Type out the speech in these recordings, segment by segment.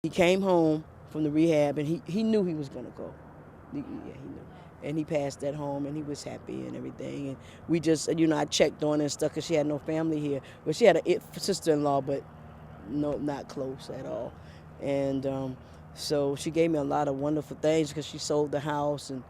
He came home from the rehab, and he knew he was going to go. Yeah, he knew. And he passed at home, and he was happy and everything. And we just, I checked on her and stuff because she had no family here. Well, she had a sister-in-law, but no, not close at all. And so she gave me a lot of wonderful things because she sold the house, and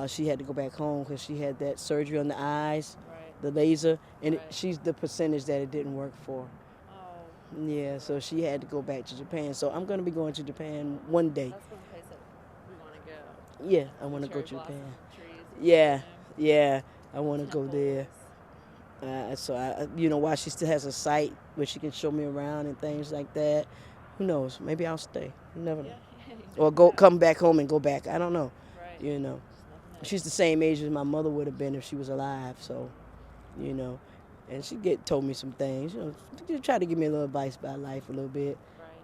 she had to go back home because she had that surgery on the eyes, Right. the laser, and Right. she's the percentage that it didn't work for. Oh, Yeah, so she had to go back to Japan. So I'm going to be going to Japan one day. that's one place that we want to go. Yeah, I The want to go cherry to blossom Japan. trees Yeah, bloom, yeah, I want to go there. temples. So while she still has a site where she can show me around and things like that, who knows? Maybe I'll stay. You never know. Yeah, you Or never know. come back home and go back. I don't know. Right. You know, Just never know. she's the same age as my mother would have been if she was alive. So, you know, and she told me some things. She tried to give me a little advice about life a little bit.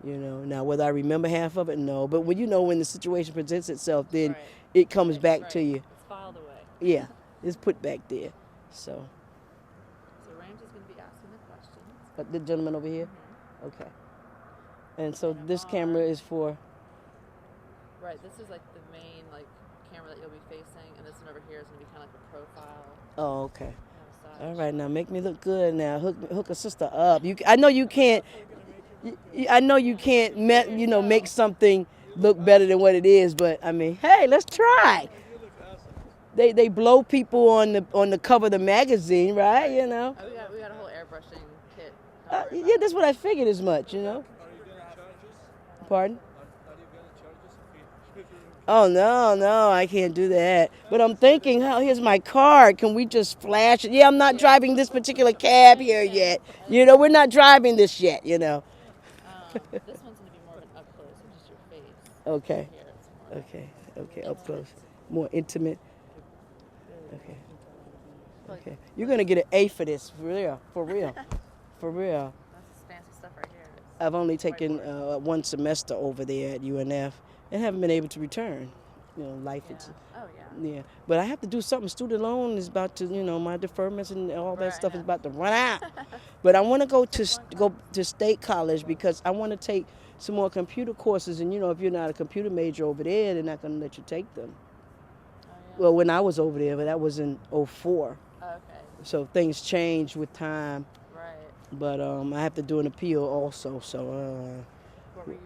Right. Now whether I remember half of it, no. But when the situation presents itself, then Right. it comes Right. back Right. to you. It's filed away. Yeah, it's put back there. So, So Ramsey's going to be asking the questions. the gentleman over here. Mm-hmm. Okay. And so And this on. camera is for. Right. This is like the main camera that you'll be facing, and this one over here is going to be kind of like a profile. Oh, okay. Kind of side All shot. right, now make me look good. Now hook a sister up. I know you can't. I know you can't. Make something look better than what it is. But I mean, hey, let's try. They blow people on the cover of the magazine, right? Oh, we got a whole airbrushing kit. Don't worry Yeah, about that's it. what I figured as much. Pardon? Oh no, I can't do that. But I'm thinking, oh, here's my card. Can we just flash it? Yeah, I'm not driving this particular cab here yet. We're not driving this yet. This one's going to be more of an up close of just your face. Okay, Here, it's more okay, up close, intimate. more intimate. Okay, Like, okay. You're gonna get an A for this, for real, for real, for real. That's this fancy stuff right here. It's I've only taken whiteboard. one semester over there at UNF and haven't been able to return. Life Yeah. it's Oh, yeah. yeah. But I have to do something. Student loan is about to, my deferments and all that Right, stuff I is know. about to run out. But I want to go to state college because I want to take some more computer courses. And if you're not a computer major over there, they're not going to let you take them. Oh, yeah. Well, when I was over there, but that was in '04. Oh, okay. So things change with time. Right. But I have to do an appeal also. So What were you,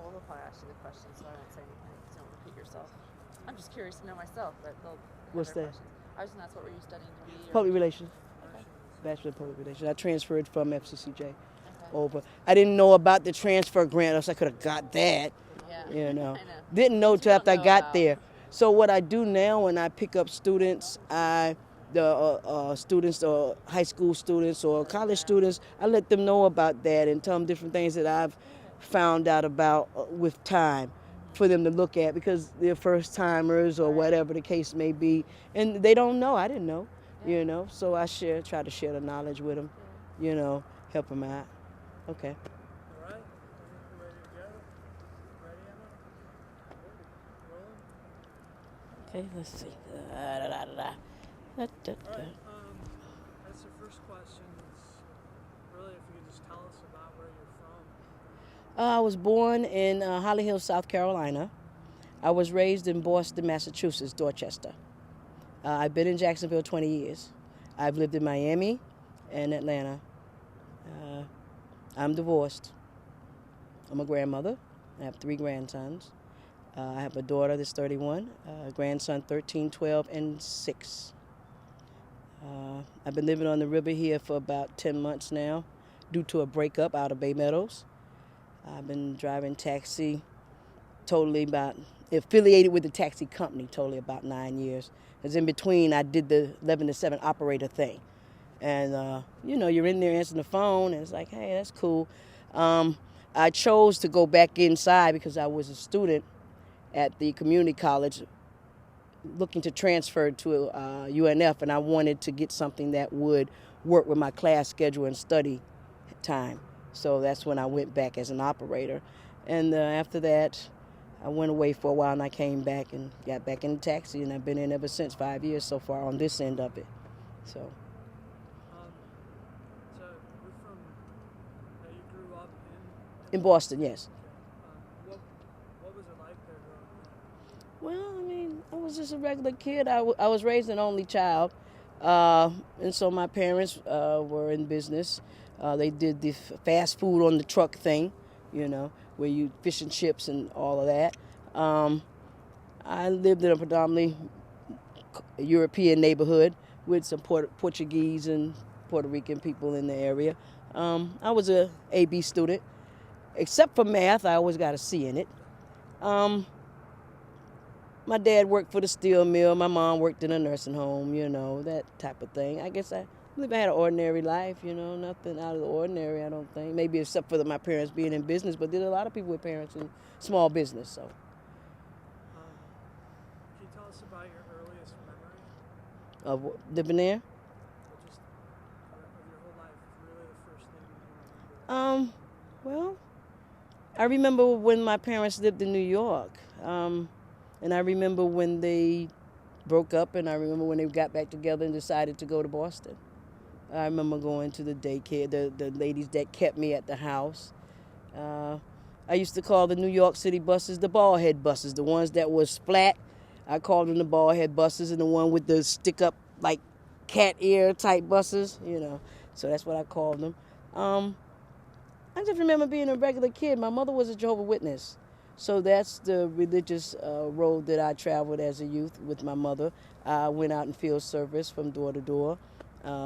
we'll probably ask you the question, so I won't say anything, so don't repeat yourself. I'm just curious to know myself, but they'll have What's their that? questions. I was just gonna ask, what were you studying to be? Or? public relations, Okay. bachelor of public relations. I transferred from FCCJ Okay. over. I didn't know about the transfer grant, else I could have got that. Yeah. You know, I know. didn't know Things we till after I don't know got about. there. So what I do now when I pick up students, the students or high school students or college students, I let them know about that and tell them different things that I've found out about with time for them to look at because they're first timers or Right. whatever the case may be, and they don't know. I didn't know, Yeah. So I try to share the knowledge with them, help them out. Okay. All right, we're ready to go. Ready, Emma? Rolling. Okay, let's see. Da, da, da, da, da. Da, da, All da. right. That's the first question. Really, if you could just tell us about where you're from. I was born in Holly Hill, South Carolina. I was raised in Boston, Massachusetts, Dorchester. I've been in Jacksonville 20 years. I've lived in Miami and Atlanta. I'm divorced. I'm a grandmother. I have 3 grandsons. I have a daughter that's 31, a grandson 13, 12, and 6. I've been living on the river here for about 10 months now due to a breakup out of Bay Meadows. I've been driving taxi affiliated with the taxi company totally about 9 years. Because in between I did the 11 to 7 operator thing. And, you're in there answering the phone and it's like, hey, that's cool. I chose to go back inside because I was a student at the community college looking to transfer to UNF, and I wanted to get something that would work with my class schedule and study time. So that's when I went back as an operator. And after that, I went away for a while, and I came back and got back in the taxi, and I've been in ever since, 5 years so far on this end of it. So So you're from. You grew up In Boston, yes. What was it like there growing up? Well, I mean, I was just a regular kid. I was raised an only child. And so my parents were in business. They did the fast food on the truck thing, where you fish and chips and all of that. I lived in a predominantly European neighborhood with some Portuguese and Puerto Rican people in the area. I was a AB student. Except for math, I always got a C in it. My dad worked for the steel mill. My mom worked in a nursing home, that type of thing. I guess I believe I had an ordinary life, nothing out of the ordinary, I don't think. Maybe except for my parents being in business, but there's a lot of people with parents in small business, so. Can you tell us about your earliest memory? Of living there? Or just of your whole life, really the first thing you remember? Well, I remember when my parents lived in New York. And I remember when they broke up, and I remember when they got back together and decided to go to Boston. I remember going to the daycare, the ladies that kept me at the house. I used to call the New York City buses the ball head buses, the ones that was flat. I called them the ball head buses, and the one with the stick up like cat ear type buses, So that's what I called them. I just remember being a regular kid. My mother was a Jehovah's Witness. So that's the religious road that I traveled as a youth with my mother. I went out in field service from door to door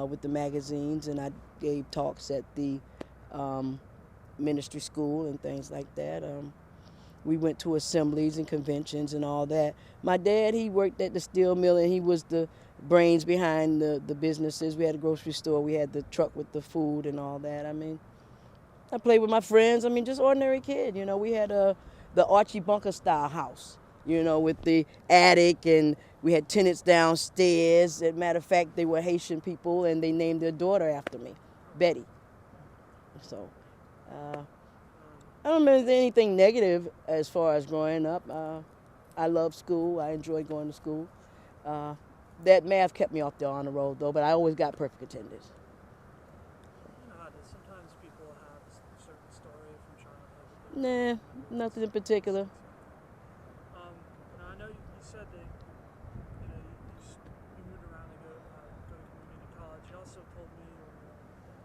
with the magazines, and I gave talks at the ministry school and things like that. We went to assemblies and conventions and all that. My dad, he worked at the steel mill, and he was the brains behind the businesses. We had a grocery store. We had the truck with the food and all that. I mean, I played with my friends. I mean, just ordinary kid. We had the Archie Bunker style house, with the attic, and we had tenants downstairs. As a matter of fact, they were Haitian people, and they named their daughter after me, Betty. So I don't remember anything negative as far as growing up. I loved school. I enjoyed going to school. That math kept me off the honor roll, though, but I always got perfect attendance. Sometimes people have a certain story from childhood. Nah, nothing in particular. Now I know you said that you moved around to go to community college. You also told me you were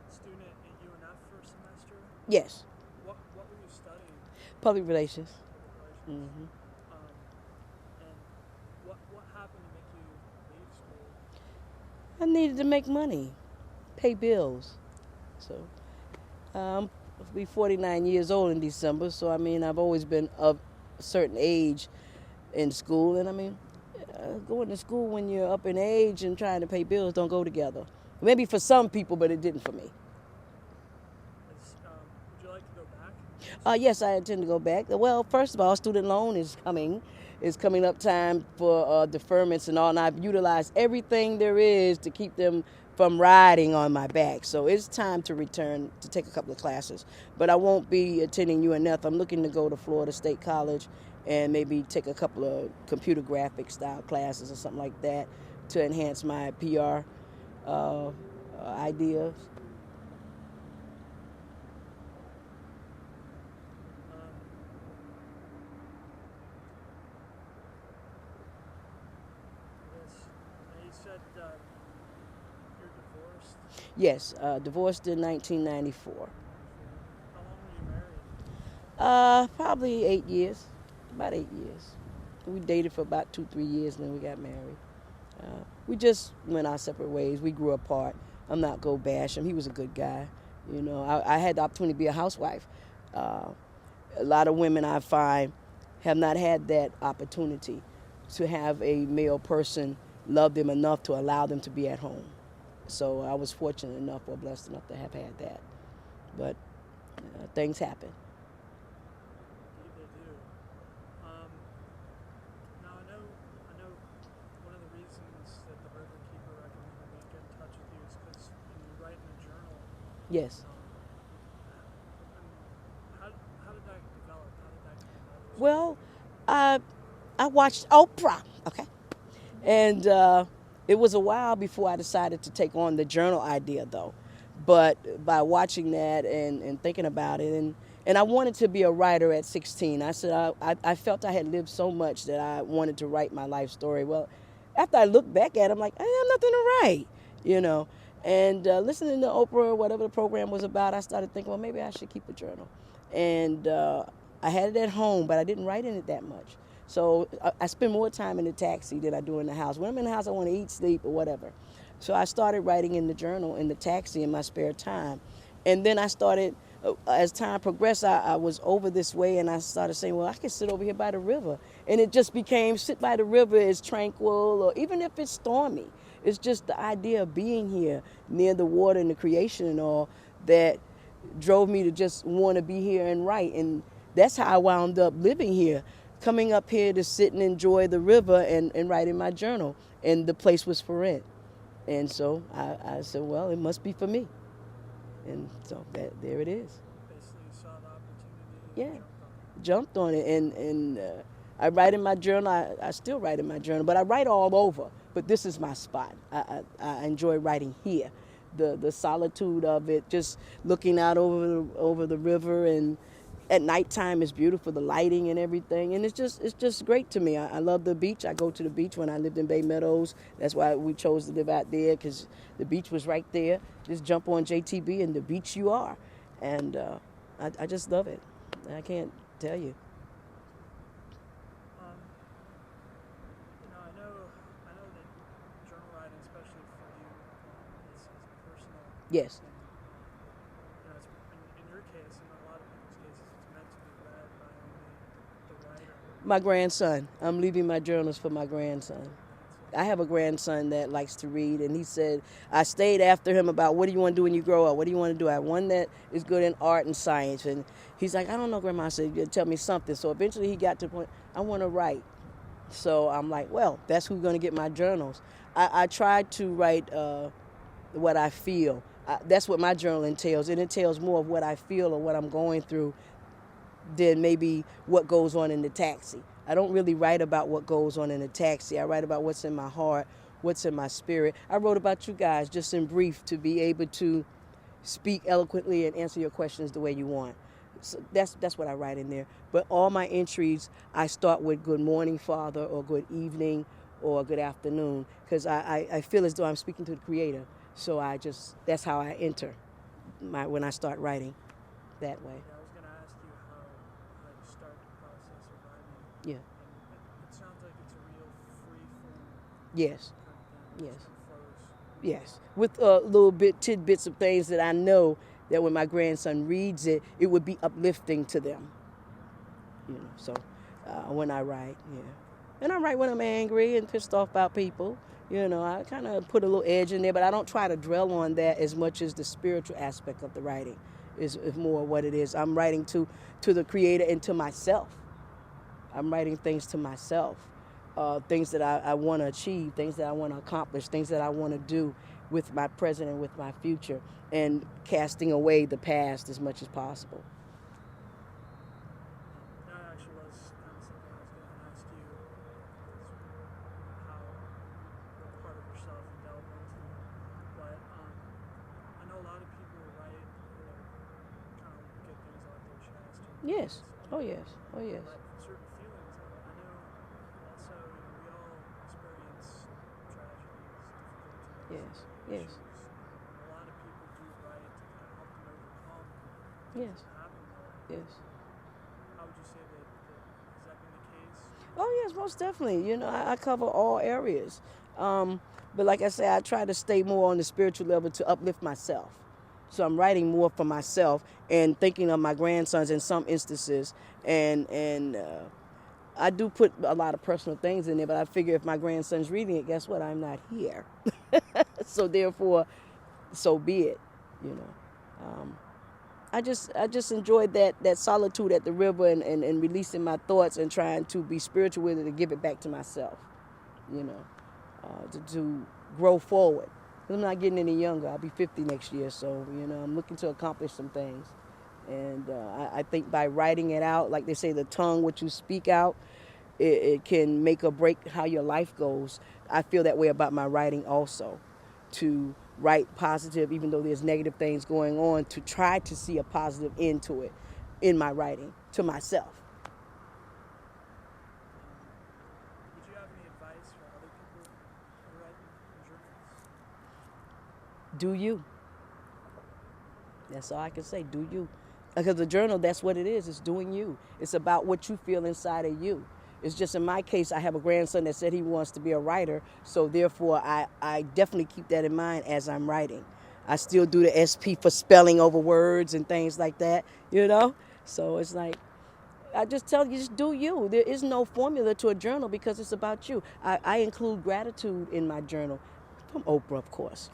a student at UNF for a semester. Yes, What were you studying? public relations. Public relations. Hmm. And what happened to make you leave school? I needed to make money, pay bills. So I'll be 49 years old in December, so I mean, I've always been of a certain age in school, and I mean, going to school when you're up in age and trying to pay bills don't go together. Maybe for some people, but it didn't for me. Would you like to go back? Yes, I intend to go back. Well, first of all, student loan is coming. It's coming up time for deferments and all, and I've utilized everything there is to keep them from riding on my back. So it's time to return to take a couple of classes. But I won't be attending UNF. I'm looking to go to Florida State College and maybe take a couple of computer graphic style classes or something like that to enhance my PR ideas. You said you're divorced. Yes, divorced in 1994. How long were you married? Probably 8 years, about 8 years. We dated for about 2-3 years, and then we got married. We just went our separate ways. We grew apart. I'm not gonna bash him. He was a good guy. I had the opportunity to be a housewife. A lot of women I find have not had that opportunity to have a male person love them enough to allow them to be at home. So I was fortunate enough or blessed enough to have had that. But things happen. They do. Now I know one of the reasons that the River Keeper recommended me get in touch with you is because you write in a journal. Yes. How did that develop? How did that come about? Well, I watched Oprah, okay? And it was a while before I decided to take on the journal idea, though. But by watching that and thinking about it, and And I wanted to be a writer at 16. I said I felt I had lived so much that I wanted to write my life story. Well, after I look back at it, I'm like, I have nothing to write, you know. And listening to Oprah, whatever the program was about, I started thinking, well, maybe I should keep a journal. And I had it at home, but I didn't write in it that much. So I spend more time in the taxi than I do in the house. When I'm in the house, I want to eat, sleep, or whatever. So I started writing in the journal, in the taxi, in my spare time. And then I started, as time progressed, I was over this way, and I started saying, well, I can sit over here by the river. And it just became, sit by the river is tranquil, or even if it's stormy. It's just the idea of being here near the water and the creation and all that drove me to just want to be here and write. And that's how I wound up living here, coming up here to sit and enjoy the river and write in my journal. And the place was for rent. And so I said, well, it must be for me. And so there it is. Basically, you saw the opportunity. Yeah. And Jumped on it. And I write in my journal. I still write in my journal, but I write all over. But this is my spot. I enjoy writing here. The solitude of it, just looking out over the river, and at nighttime it's beautiful, the lighting and everything, and it's just great to me. I love the beach. I go to the beach when I lived in Bay Meadows. That's why we chose to live out there, because the beach was right there. Just jump on JTB and the beach you are, and I just love it. I can't tell you. I know that journal writing, especially for you, is personal. Yes. And, it's, in your case, and in a lot of people's cases, it's meant to be read by only the writer. My grandson. I'm leaving my journals for my grandson. I have a grandson that likes to read, and he said, I stayed after him about, what do you want to do when you grow up? What do you want to do? I have one that is good in art and science. And he's like, I don't know, Grandma. I said, tell me something. So eventually he got to the point, I want to write. So I'm like, well, that's who's going to get my journals. I try to write what I feel. That's what my journal entails. It entails more of what I feel or what I'm going through than maybe what goes on in the taxi. I don't really write about what goes on in the taxi. I write about what's in my heart, what's in my spirit. I wrote about you guys just in brief to be able to speak eloquently and answer your questions the way you want. So that's what I write in there. But all my entries, I start with good morning, Father, or good evening, or good afternoon, because I feel as though I'm speaking to the Creator. So that's how I enter when I start writing that way. Yeah, I was going to ask you how you start the process of writing. Yeah. And it sounds like it's a real free form. Yes. Kind of thing. Yes. Just kind of flows. Yes. With tidbits of things that I know that when my grandson reads it, it would be uplifting to them. So when I write, yeah. And I write when I'm angry and pissed off about people. I kind of put a little edge in there, but I don't try to dwell on that as much as the spiritual aspect of the writing is more what it is. I'm writing to the Creator and to myself. I'm writing things to myself, things that I want to achieve, things that I want to accomplish, things that I want to do with my present and with my future, and casting away the past as much as possible. That actually was kind of something I was going to ask you, what part of yourself you delve into. But I know a lot of people write or kind of get things off their chest. Yes. Oh yes. Oh yes. Let certain feelings out. I know also we all experience tragedies, difficulties, Yes. Yes. issues. And a lot of people do write to kind of help them overcome Yes. what happened there. Yes. How would you say that has that been the case? Oh yes, most definitely. I cover all areas. But like I say, I try to stay more on the spiritual level to uplift myself. So I'm writing more for myself and thinking of my grandsons in some instances. And I do put a lot of personal things in there, but I figure if my grandson's reading it, guess what? I'm not here. So therefore, so be it. I just enjoyed that solitude at the river and releasing my thoughts and trying to be spiritual with it and give it back to myself, to grow forward. I'm not getting any younger. I'll be 50 next year, so, I'm looking to accomplish some things. And I think by writing it out, like they say, the tongue, what you speak out, it can make or break how your life goes. I feel that way about my writing also, to write positive, even though there's negative things going on, to try to see a positive end to it. in my writing to myself. Would you have any advice for other people who write in journals? Do you. That's all I can say. Do you. Because the journal, that's what it is. It's doing you. It's about what you feel inside of you. It's just in my case, I have a grandson that said he wants to be a writer. So therefore, I definitely keep that in mind as I'm writing. I still do the SP for spelling over words and things like that, you know? So it's like, I just tell you, just do you. There is no formula to a journal because it's about you. I include gratitude in my journal, from Oprah, of course.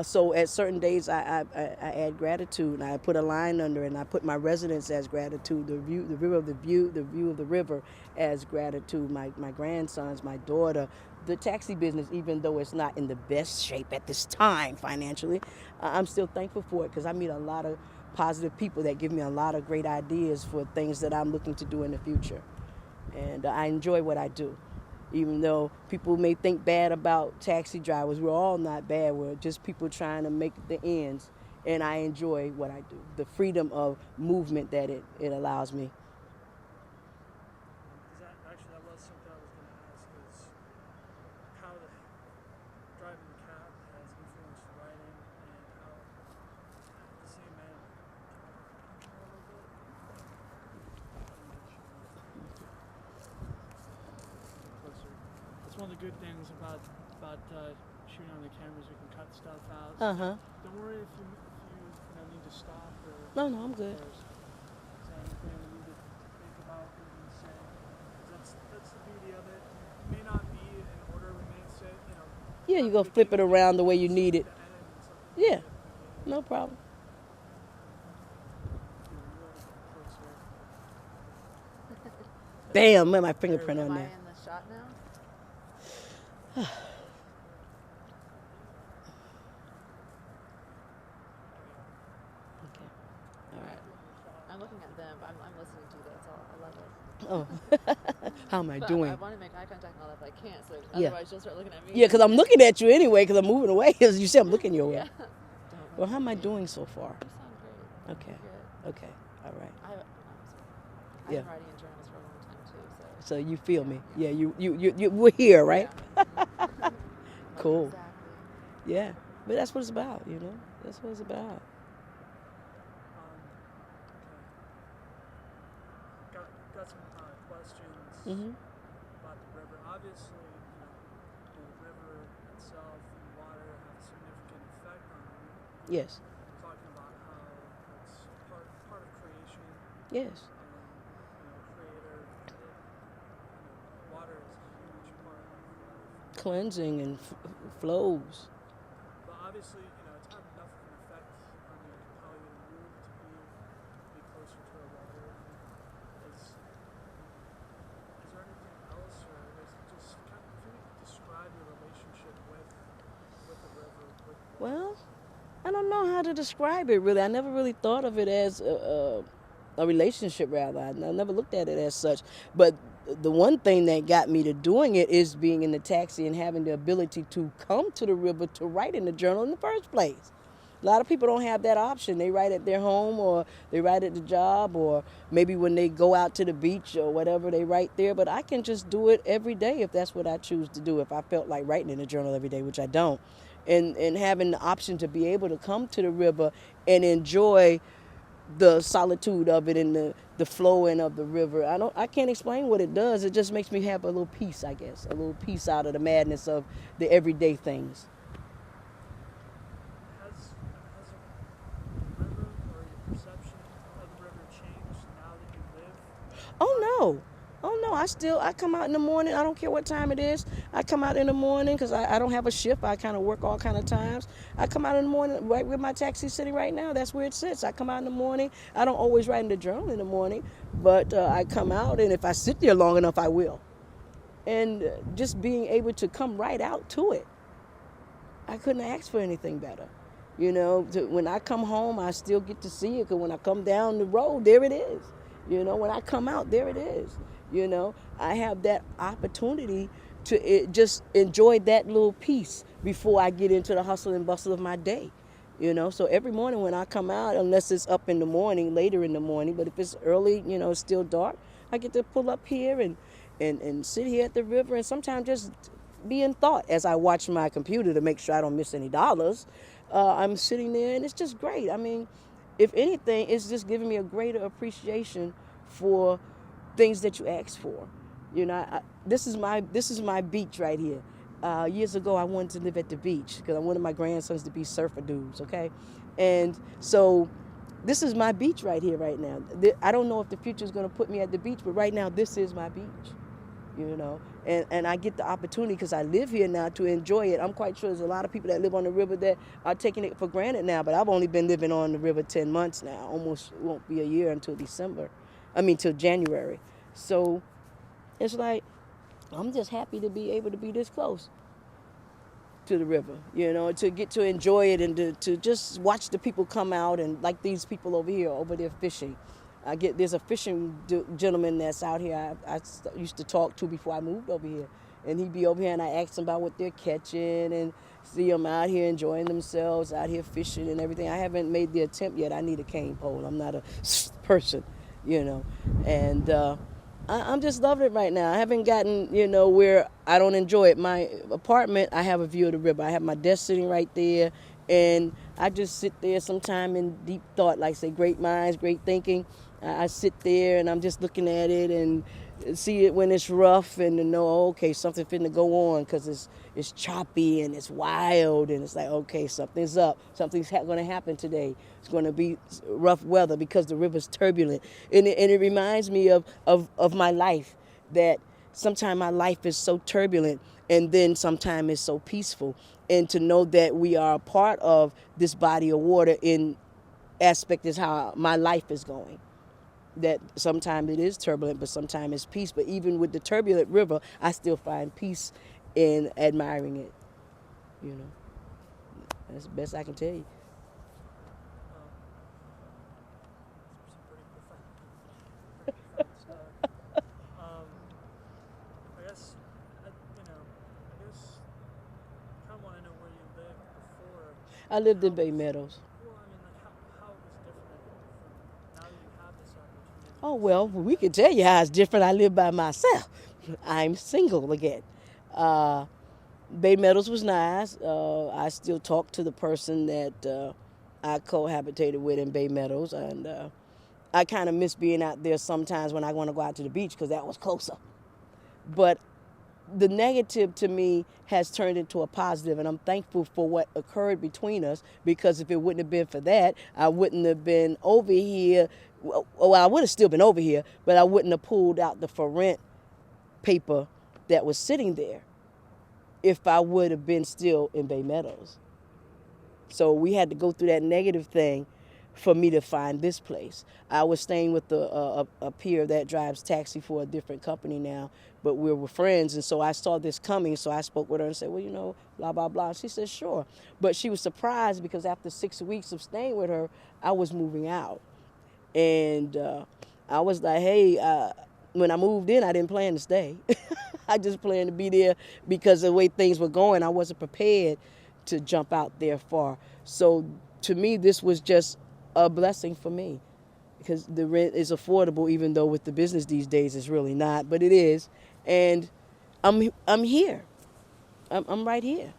So at certain days, I add gratitude, and I put a line under it, and I put my residence as gratitude, the view of the river as gratitude, my grandsons, my daughter, the taxi business, even though it's not in the best shape at this time financially, I'm still thankful for it because I meet a lot of positive people that give me a lot of great ideas for things that I'm looking to do in the future. And I enjoy what I do. Even though people may think bad about taxi drivers, we're all not bad. We're just people trying to make the ends. And I enjoy what I do, the freedom of movement that it allows me. That was something I was going to ask, is how driving the cab has influenced writing, and how the same man. That's one of the good things about shooting on the cameras. We can cut stuff out. Uh-huh. Don't worry if you need to stop or. No, I'm good. Is there anything you need to think about what you say? That's the beauty of it. It may not be in order. We may say, Yeah, you go flip it around the way you need it. Yeah, no problem. Bam, my fingerprint on Am I there. in the shot now? Okay. All right. I'm looking at them, but I'm listening to you. That's all. I love it. Oh, how am I But doing? I want to make eye contact and all that, but I can't. So Yeah. otherwise, you'll start looking at me. Yeah, because I'm looking at you anyway, because I'm moving away. As you said, I'm looking your way. Yeah. Well, how am I doing so far? You sound great. Okay. Good. Okay. All right. I've Yeah. been writing in journals for a long time too. So So. you feel me? Yeah. You we're here, right? Yeah. Cool. Exactly. Yeah. But that's what it's about, you know. That's what it's about. Okay. Got some questions Mhm. about the river. Obviously, the river itself and water have a significant effect on you. Yes. Talking about how it's part of creation, Yes. and creator. Water is a huge part of life. Cleansing and flows. But obviously, it's had enough of an effect on you to compel you to move to be closer to the water. Is there anything else, or is it just can you describe your relationship with the river? Well, I don't know how to describe it really. I never really thought of it as a relationship, rather. I never looked at it as such. But the one thing that got me to doing it is being in the taxi and having the ability to come to the river to write in the journal in the first place. A lot of people don't have that option. They write at their home, or they write at the job, or maybe when they go out to the beach or whatever, they write there. But I can just do it every day if that's what I choose to do. If I felt like writing in a journal every day, which I don't. And having the option to be able to come to the river and enjoy the solitude of it and the flowing of the river. I can't explain what it does. It just makes me have a little peace, I guess. A little peace out of the madness of the everyday things. Has the river or your perception of the river changed now that you live? Oh no, I come out in the morning. I don't care what time it is. I come out in the morning because I don't have a shift. I kind of work all kind of times. I come out in the morning right where my taxi sitting right now. That's where it sits. I come out in the morning. I don't always write in the journal in the morning, but I come out, and if I sit there long enough, I will. And just being able to come right out to it, I couldn't ask for anything better. When I come home, I still get to see it, because when I come down the road, there it is. When I come out, there it is. I have that opportunity to just enjoy that little piece before I get into the hustle and bustle of my day. You know, so every morning when I come out, unless it's up in the morning, later in the morning, but if it's early, you know, it's still dark, I get to pull up here and sit here at the river and sometimes just be in thought as I watch my computer to make sure I don't miss any dollars. I'm sitting there and it's just great. I mean, if anything, it's just giving me a greater appreciation for things that you ask for. You know, this is my beach right here. Years ago, I wanted to live at the beach because I wanted my grandsons to be surfer dudes, okay? And so this is my beach right here right now. I don't know if the future is going to put me at the beach, but right now this is my beach, you know? And I get the opportunity because I live here now to enjoy it. I'm quite sure there's a lot of people that live on the river that are taking it for granted now, but I've only been living on the river 10 months now. Almost won't be a year until till January. So it's like, I'm just happy to be able to be this close to the river, you know, to get to enjoy it and to just watch the people come out and like these people over there fishing. There's a fishing gentleman that's out here I used to talk to before I moved over here. And he'd be over here and I asked him about what they're catching and see them out here enjoying themselves, out here fishing and everything. I haven't made the attempt yet. I need a cane pole. I'm not a person, you know. And I'm just loving it right now. I haven't gotten, you know, where I don't enjoy it. My apartment, I have a view of the river. I have my desk sitting right there, and I just sit there sometime in deep thought, like say, great minds, great thinking. I sit there and I'm just looking at it and see it when it's rough and to know, okay, something finna go on because it's choppy and it's wild and it's like, okay, something's up. Something's going to happen today. It's going to be rough weather because the river's turbulent. And it reminds me of my life, that sometimes my life is so turbulent and then sometimes it's so peaceful. And to know that we are a part of this body of water in aspect is how my life is going. That sometimes it is turbulent, but sometimes it's peace. But even with the turbulent river, I still find peace in admiring it. You know, that's the best I can tell you. Some pretty profound stuff. I guess, I kind of want to know where you lived before. I lived in Bay Meadows. Well, I mean, like, how it was different from now that you have this opportunity? Oh, well, we can tell you how it's different. I live by myself. I'm single again. Bay Meadows was nice. I still talk to the person that I cohabitated with in Bay Meadows. And I kind of miss being out there sometimes when I want to go out to the beach because that was closer. But the negative to me has turned into a positive, and I'm thankful for what occurred between us, because if it wouldn't have been for that, I wouldn't have been over here. Well, I would have still been over here, but I wouldn't have pulled out the for rent paper that was sitting there if I would have been still in Bay Meadows. So we had to go through that negative thing for me to find this place. I was staying with a peer that drives taxi for a different company now, but we were friends, and so I saw this coming, so I spoke with her and said, well, you know, blah, blah, blah. She said, sure. But she was surprised because after 6 weeks of staying with her, I was moving out. And I was like, hey, when I moved in, I didn't plan to stay. I just planned to be there because of the way things were going. I wasn't prepared to jump out there far. So to me, this was just a blessing for me, because the rent is affordable, even though with the business these days it's really not, but it is. And I'm here. I'm right here.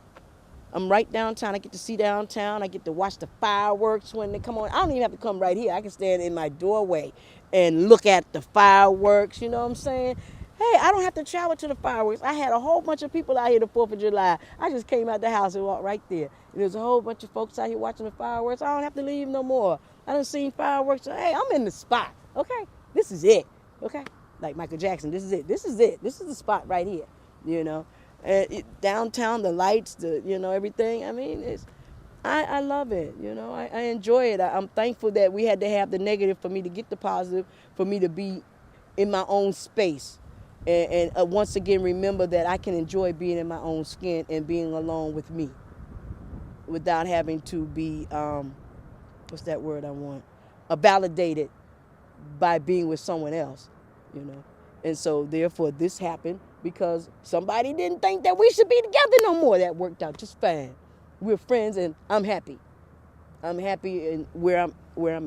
I'm right downtown. I get to see downtown. I get to watch the fireworks when they come on. I don't even have to come right here. I can stand in my doorway and look at the fireworks. You know what I'm saying? Hey, I don't have to travel to the fireworks. I had a whole bunch of people out here the 4th of July. I just came out the house and walked right there. And there's a whole bunch of folks out here watching the fireworks. I don't have to leave no more. I done seen fireworks. Hey, I'm in the spot. Okay? This is it. Okay? Like Michael Jackson, this is it. This is it. This is the spot right here. You know? And downtown, the lights, everything. I mean, I love it. You know, I enjoy it. I'm thankful that we had to have the negative for me to get the positive, for me to be in my own space. And once again, remember that I can enjoy being in my own skin and being alone with me without having to be, what's that word I want? Validated by being with someone else, you know. And so, therefore, this happened because somebody didn't think that we should be together no more. That worked out just fine. We're friends, and I'm happy. I'm happy in where I'm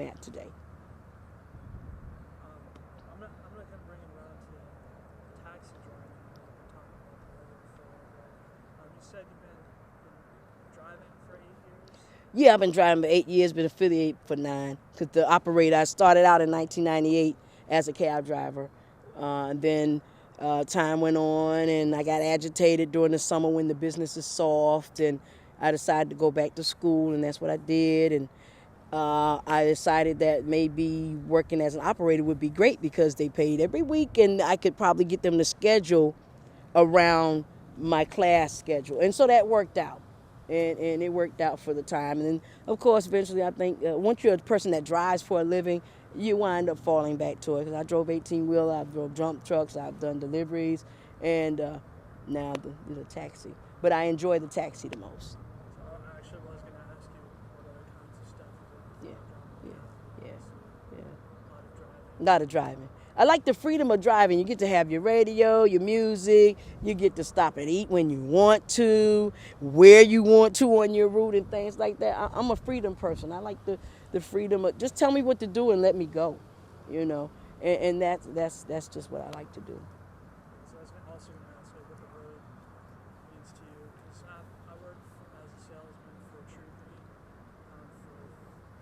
at today. I'm gonna kind of bring it around to taxi driving. We're talking about the weather for a little bit. You said you've been driving for 8 years. Yeah, I've been driving for 8 years, been affiliated for 9. Because the operator, I started out in 1998 as a cab driver. Then time went on, and I got agitated during the summer when the business is soft, and I decided to go back to school, and that's what I did. And I decided that maybe working as an operator would be great because they paid every week, and I could probably get them to schedule around my class schedule. And so that worked out. And it worked out for the time. And then, of course, eventually I think once you're a person that drives for a living, you wind up falling back to it. Because I drove 18-wheeler, I drove dump trucks, I've done deliveries, and now the taxi. But I enjoy the taxi the most. So I actually was going to ask you what other kinds of stuff you do. Yeah. A lot of driving. A lot of driving. I like the freedom of driving. You get to have your radio, your music. You get to stop and eat when you want to, where you want to on your route and things like that. I'm a freedom person. I like the freedom of just tell me what to do and let me go, you know. And that's just what I like to do. So I was also going to ask you what the road means to you. Because I worked as a salesman for True Green for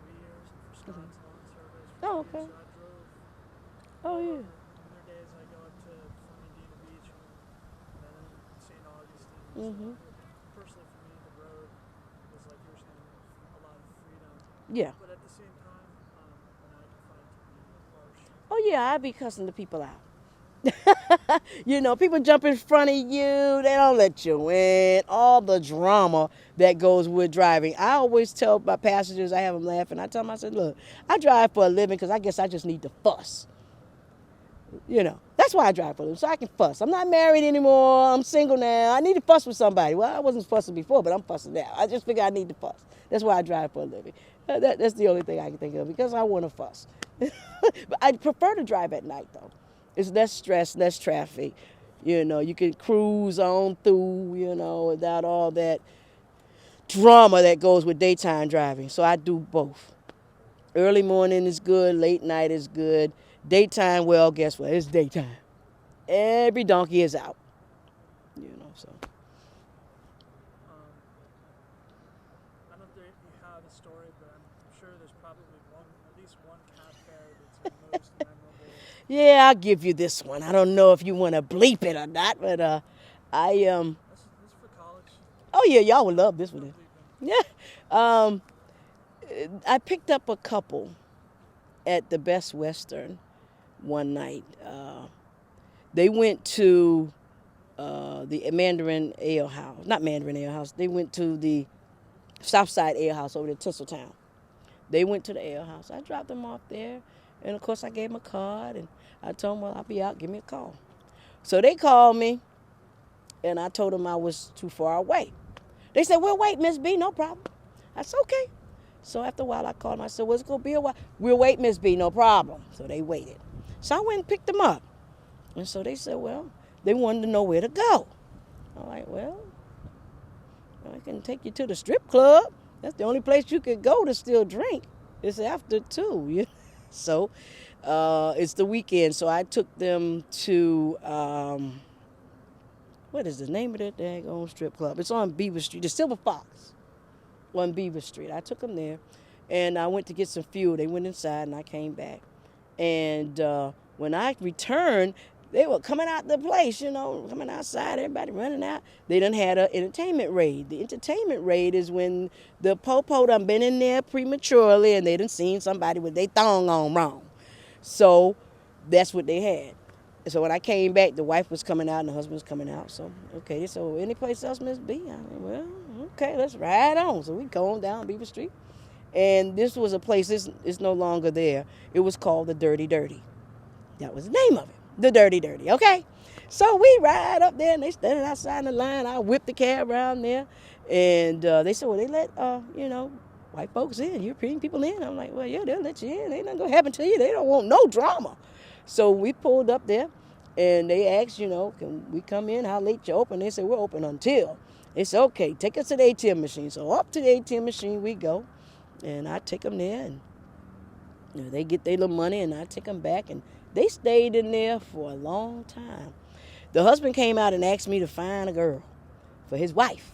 3 years and for Scott's Lawn Service for 2 Oh, years. okay. So I drove. Oh, yeah. On their days, I go up to Fernandina Beach and then St. Augustine. Mhm. So personally, for me, the road was like you were saying, a lot of freedom. Yeah. But at the same time, when I find to be harsh. Oh, yeah, I be cussing the people out. You know, people jump in front of you. They don't let you in. All the drama that goes with driving. I always tell my passengers, I have them laughing. I tell them, I said, look, I drive for a living because I guess I just need to fuss. You know, that's why I drive for a living, so I can fuss. I'm not married anymore. I'm single now. I need to fuss with somebody. Well, I wasn't fussing before, but I'm fussing now. I just figure I need to fuss. That's why I drive for a living. That's the only thing I can think of because I want to fuss. But I prefer to drive at night, though. It's less stress, less traffic. You know, you can cruise on through, you know, without all that drama that goes with daytime driving. So I do both. Early morning is good, late night is good. Daytime, well, guess what? It's daytime. Every donkey is out. You know, so. I don't know if you have a story, but I'm sure there's probably at least one cab fare that's the most memorable. Yeah, I'll give you this one. I don't know if you want to bleep it or not, but This is for college. oh yeah, y'all would love this No one. bleeping. Yeah. I picked up a couple at the Best Western one night. They went to the Mandarin Ale House. Not Mandarin Ale House. They went to the Southside Ale House over in Tinseltown. They went to the ale house. I dropped them off there. And, of course, I gave them a card. And I told them, well, I'll be out. Give me a call. So they called me. And I told them I was too far away. They said, we'll wait, Miss B. No problem. I said, okay. So after a while, I called them. I said, well, it's going to be a while. We'll wait, Miss B. No problem. So they waited. So I went and picked them up. And so they said, well, they wanted to know where to go. I'm like, well, I can take you to the strip club. That's the only place you could go to still drink. It's after 2. You know? So it's the weekend. So I took them to, what is the name of that daggone strip club? It's on Beaver Street. The Silver Fox on Beaver Street. I took them there. And I went to get some fuel. They went inside and I came back. And when I returned, they were coming out the place, you know, coming outside, everybody running out. They done had an entertainment raid. The entertainment raid is when the po-po done been in there prematurely and they done seen somebody with their thong on wrong. So that's what they had. So when I came back, the wife was coming out and the husband was coming out. So, okay, so any place else, Miss B? I mean, well, okay, let's ride on. So we go on down Beaver Street. And this was a place, it's no longer there. It was called the Dirty Dirty. That was the name of it. The Dirty Dirty, okay? So we ride up there, and they standing outside in the line. I whipped the cab around there, and they said, well, they let, white folks in, European people in. I'm like, well, yeah, they'll let you in. Ain't nothing going to happen to you. They don't want no drama. So we pulled up there, and they asked, can we come in? How late you open? They said, we're open until. They said, okay, take us to the ATM machine. So up to the ATM machine we go, and I take them there, and they get their little money, and I take them back, and they stayed in there for a long time. The husband came out and asked me to find a girl for his wife.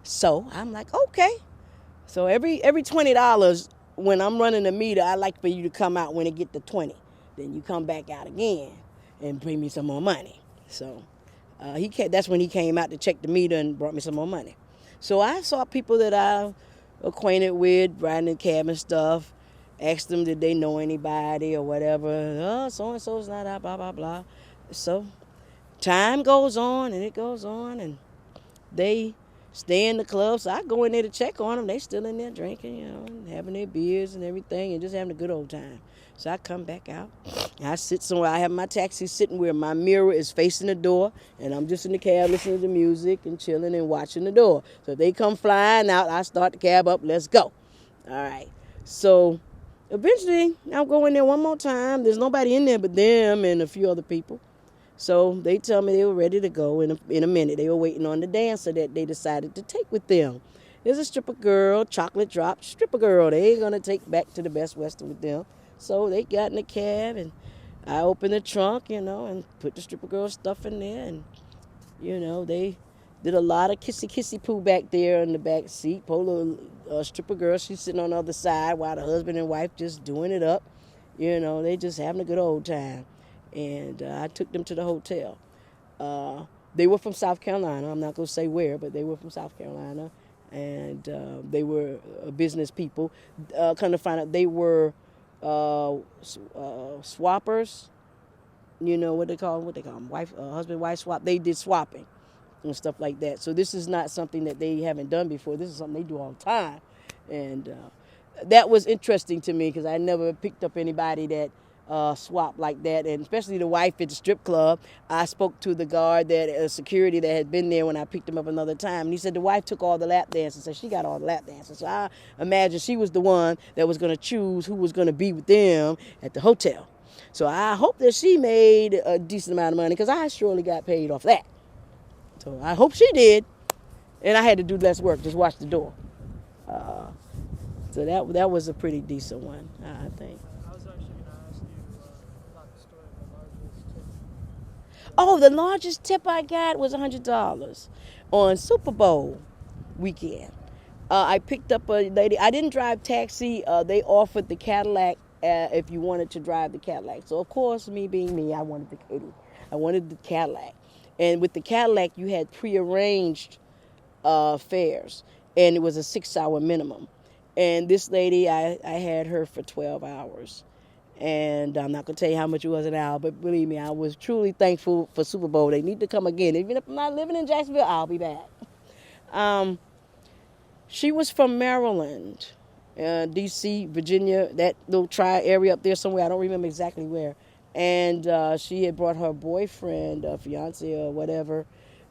So I'm like, okay. So every $20 when I'm running the meter, I like for you to come out when it get to 20. Then you come back out again and bring me some more money. So that's when he came out to check the meter and brought me some more money. So I saw people that I acquainted with riding in cab and stuff, asked them did they know anybody or whatever. Oh, so-and-so's not out, blah, blah, blah. So time goes on and it goes on, and they stay in the club. So I go in there to check on them. They still in there drinking, and having their beers and everything and just having a good old time. So I come back out. I sit somewhere. I have my taxi sitting where my mirror is facing the door, and I'm just in the cab listening to music and chilling and watching the door. So if they come flying out, I start the cab up. Let's go. All right. So eventually, I'll go in there one more time. There's nobody in there but them and a few other people. So they tell me they were ready to go in a minute. They were waiting on the dancer that they decided to take with them. There's a stripper girl, chocolate drop stripper girl. They ain't going to take back to the Best Western with them. So they got in the cab, and I opened the trunk, and put the stripper girl stuff in there. And, they did a lot of kissy poo back there in the back seat. Poor little stripper girl, she's sitting on the other side while the husband and wife just doing it up. They just having a good old time. And I took them to the hotel. They were from South Carolina. I'm not going to say where, but they were from South Carolina. And they were business people. Kind of find out they were swappers. What they call them? Husband-wife swap. They did swapping and stuff like that. So this is not something that they haven't done before. This is something they do all the time. And that was interesting to me because I never picked up anybody that swap like that, and especially the wife at the strip club. I spoke to the guard, security that had been there when I picked him up another time, and he said the wife took all the lap dances, so she got all the lap dances. So I imagine she was the one that was going to choose who was going to be with them at the hotel. So I hope that she made a decent amount of money because I surely got paid off that. So I hope she did, and I had to do less work, just watch the door. So that was a pretty decent one, I think. Oh, the largest tip I got was $100 on Super Bowl weekend. I picked up a lady. I didn't drive taxi. They offered the Cadillac if you wanted to drive the Cadillac. So, of course, me being me, I wanted the Cadillac. And with the Cadillac, you had prearranged fares, and it was a 6-hour minimum. And this lady, I had her for 12 hours. And I'm not going to tell you how much it was an hour, but believe me, I was truly thankful for Super Bowl. They need to come again. Even if I'm not living in Jacksonville, I'll be back. She was from Maryland, D.C., Virginia, that little area up there somewhere. I don't remember exactly where. And she had brought her boyfriend, fiance or whatever,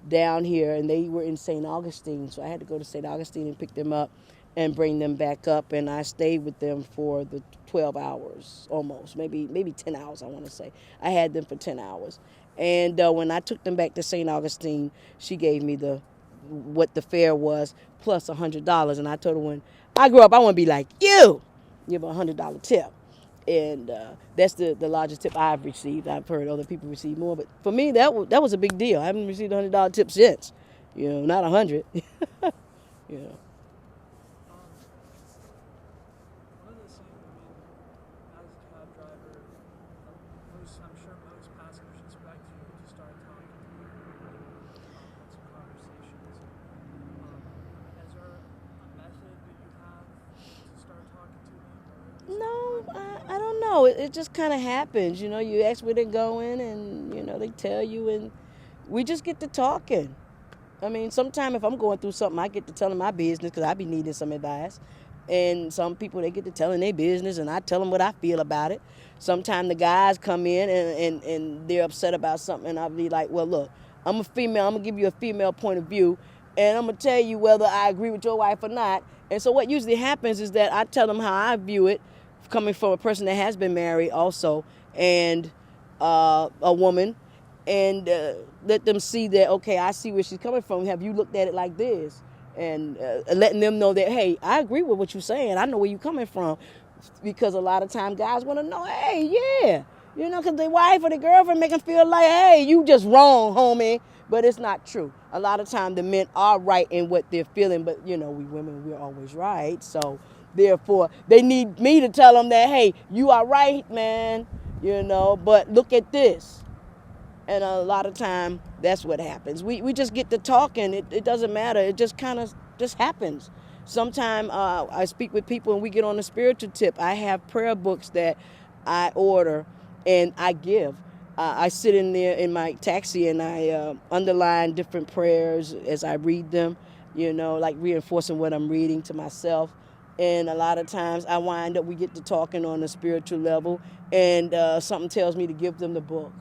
down here, and they were in St. Augustine. So I had to go to St. Augustine and pick them up and bring them back up, and I stayed with them for the 12 hours almost, maybe 10 hours, I want to say. I had them for 10 hours. And when I took them back to St. Augustine, she gave me what the fare was plus $100, and I told her when I grow up, I want to be like you. Give her $100 tip. And that's the largest tip I've received. I've heard other people receive more, but for me, that was a big deal. I haven't received a $100 tip since, not 100. I'm sure most passengers expect you to start talking to them, have some conversations. Is there a method that you have to start talking to them? No, I don't know. It just kind of happens. You ask where they're going, and, they tell you, and we just get to talking. I mean, sometimes if I'm going through something, I get to telling my business because I be needing some advice. And some people, they get to telling their business, and I tell them what I feel about it. Sometimes the guys come in and they're upset about something, and I'll be like, well, look, I'm a female. I'm going to give you a female point of view, and I'm going to tell you whether I agree with your wife or not. And so what usually happens is that I tell them how I view it, coming from a person that has been married also, and a woman, and let them see that, okay, I see where she's coming from. Have you looked at it like this? and letting them know that, hey, I agree with what you're saying. I know where you're coming from, because a lot of times guys want to know, hey, yeah, you know, because their wife or their girlfriend make them feel like, hey, you just wrong, homie. But it's not true. A lot of times the men are right in what they're feeling, but, you know, we women, we're always right. So, therefore, they need me to tell them that, hey, you are right, man, you know, but look at this. And a lot of time, that's what happens. We just get to talking. It doesn't matter. It just kind of just happens. Sometimes I speak with people and we get on the spiritual tip. I have prayer books that I order and I give. I sit in there in my taxi and I underline different prayers as I read them, you know, like reinforcing what I'm reading to myself. And a lot of times I wind up, we get to talking on a spiritual level, and something tells me to give them the book.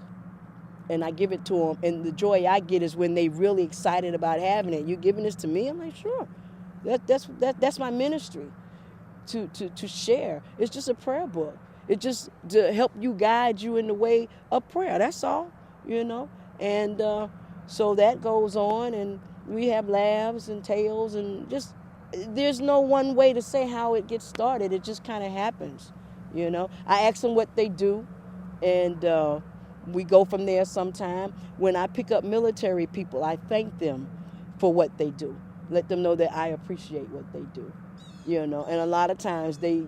And I give it to them, and the joy I get is when they really excited about having it. You giving this to me? I'm like, sure. That's my ministry, to share. It's just a prayer book. It's just to help you, guide you in the way of prayer. That's all, you know. And so that goes on, and we have laughs and tales, and just there's no one way to say how it gets started. It just kind of happens, you know. I ask them what they do, and we go from there sometime. When I pick up military people, I thank them for what they do. Let them know that I appreciate what they do, you know. And a lot of times they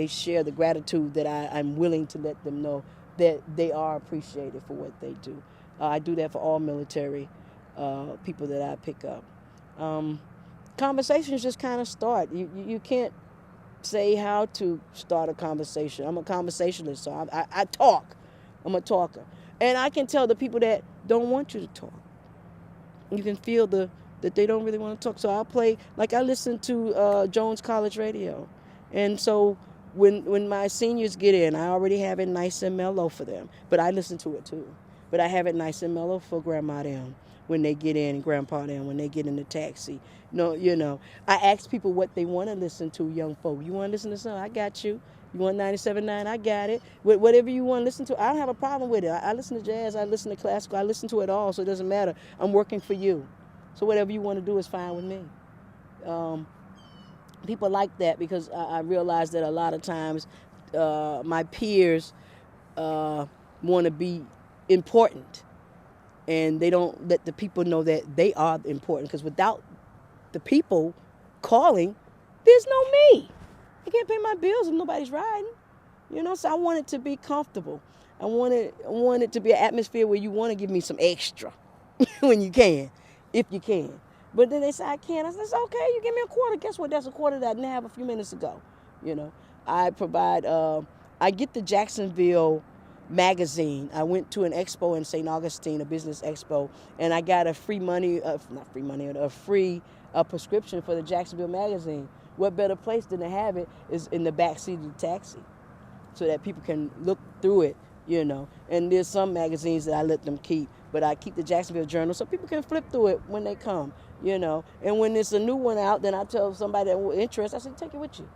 share the gratitude that I'm willing to let them know that they are appreciated for what they do. I do that for all military people that I pick up. Conversations just kind of start. You can't say how to start a conversation. I'm a conversationalist, so I talk. I'm a talker. And I can tell the people that don't want you to talk. You can feel that they don't really want to talk. So I'll play, like I listen to Jones College Radio. And so when my seniors get in, I already have it nice and mellow for them. But I listen to it too. But I have it nice and mellow for Grandma them when they get in, and Grandpa them when they get in the taxi. No, you know, I ask people what they want to listen to, young folk. You want to listen to something? I got you. You want 97.9? I got it. Whatever you want to listen to, I don't have a problem with it. I listen to jazz, I listen to classical, I listen to it all, so it doesn't matter. I'm working for you. So whatever you want to do is fine with me. People like that because I realize that a lot of times my peers want to be important, and they don't let the people know that they are important, because without the people calling, there's no me. I can't pay my bills if nobody's riding, you know. So I want it to be comfortable. I want it to be an atmosphere where you want to give me some extra when you can, if you can. But then they say I can't. I said, it's okay. You give me a quarter. Guess what? That's a quarter that I didn't have a few minutes ago. You know, I provide. I get the Jacksonville magazine. I went to an expo in St. Augustine, a business expo, and I got a free prescription for the Jacksonville magazine. What better place than to have it is in the back seat of the taxi, so that people can look through it, you know. And there's some magazines that I let them keep, but I keep the Jacksonville Journal so people can flip through it when they come, you know. And when there's a new one out, then I tell somebody that will interest, I say, take it with you.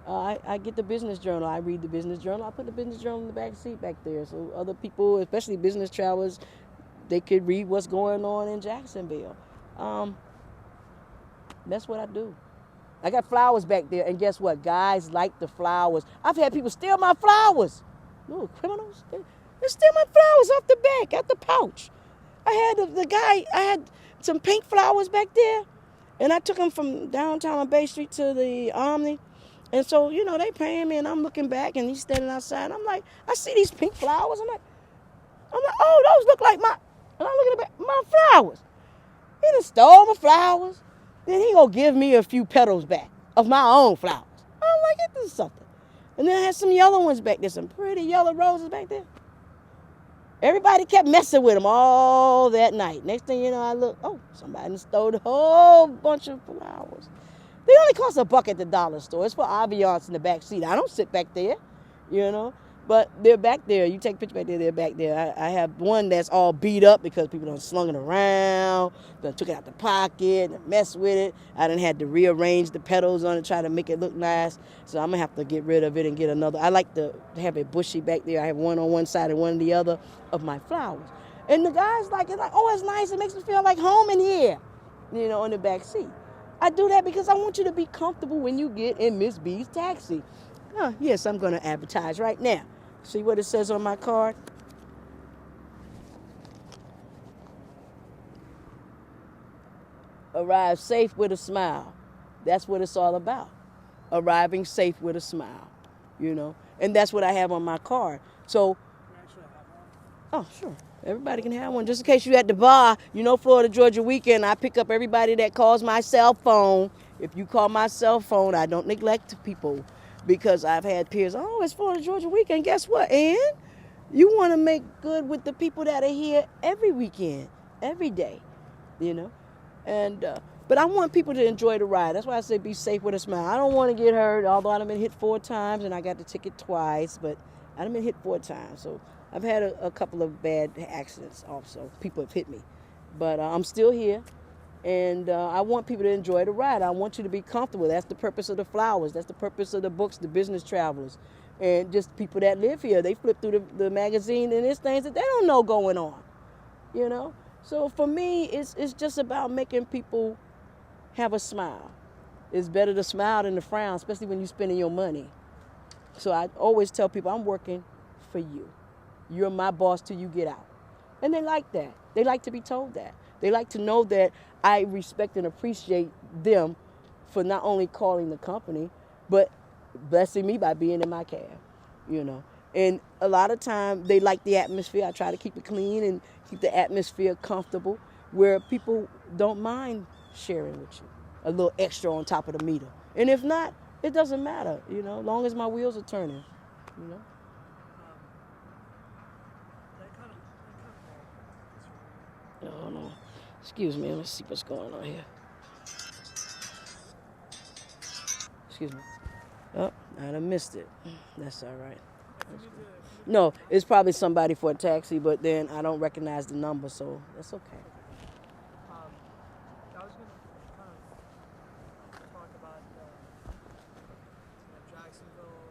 I get the Business Journal. I read the Business Journal. I put the Business Journal in the back seat back there, so other people, especially business travelers, they could read what's going on in Jacksonville. That's what I do. I got flowers back there, and guess what? Guys like the flowers. I've had people steal my flowers. Little criminals. They steal my flowers off the back, out the pouch. I had some pink flowers back there, and I took them from downtown on Bay Street to the Omni. And so, you know, they paying me, and I'm looking back, and he's standing outside. And I'm like, I see these pink flowers. I'm like, oh, those look like my, and I'm looking at my flowers. He done stole my flowers. Then he gonna give me a few petals back of my own flowers. I'm like, this is something. And then I had some yellow ones back there, some pretty yellow roses back there. Everybody kept messing with them all that night. Next thing you know, I look, oh, somebody done stole a whole bunch of flowers. They only cost $1 at the dollar store. It's for ambiance in the back seat. I don't sit back there, you know. But they're back there. You take a picture back there, they're back there. I have one that's all beat up because people done slung it around, done took it out the pocket, and messed with it. I done had to rearrange the petals on it, try to make it look nice. So I'm going to have to get rid of it and get another. I like to have it bushy back there. I have one on one side and one on the other of my flowers. And the guys like it, like, oh, it's nice. It makes me feel like home in here, you know, in the back seat. I do that because I want you to be comfortable when you get in Miss B's taxi. Yes, I'm going to advertise right now. See what it says on my card? Arrive safe with a smile. That's what it's all about. Arriving safe with a smile, you know. And that's what I have on my card. So, You actually have one? oh, sure. Everybody can have one. Just in case you at the bar, you know, Florida Georgia Weekend, I pick up everybody that calls my cell phone. If you call my cell phone, I don't neglect people because I've had peers, oh, it's Florida Georgia Weekend. Guess what, Ann? You want to make good with the people that are here every weekend, every day, you know. And but I want people to enjoy the ride. That's why I say be safe with a smile. I don't want to get hurt, although I've been hit 4 times and I got the ticket twice, but I've been hit 4 times. So I've had a couple of bad accidents also. People have hit me. But I'm still here. And I want people to enjoy the ride. I want you to be comfortable. That's the purpose of the flowers. That's the purpose of the books, the business travelers. And just people that live here. They flip through the magazine and there's things that they don't know going on, you know. So for me, it's just about making people have a smile. It's better to smile than to frown, especially when you're spending your money. So I always tell people, I'm working for you. You're my boss till you get out. And they like that. They like to be told that. They like to know that I respect and appreciate them for not only calling the company, but blessing me by being in my cab, you know. And a lot of time they like the atmosphere. I try to keep it clean and keep the atmosphere comfortable where people don't mind sharing with you a little extra on top of the meter. And if not, it doesn't matter, you know, as long as my wheels are turning, you know. Oh, no. Excuse me, let's see what's going on here. Excuse me. Oh, I done missed it. That's all right. No, it's probably somebody for a taxi, but then I don't recognize the number, so that's okay. I was going to kind of talk about Jacksonville,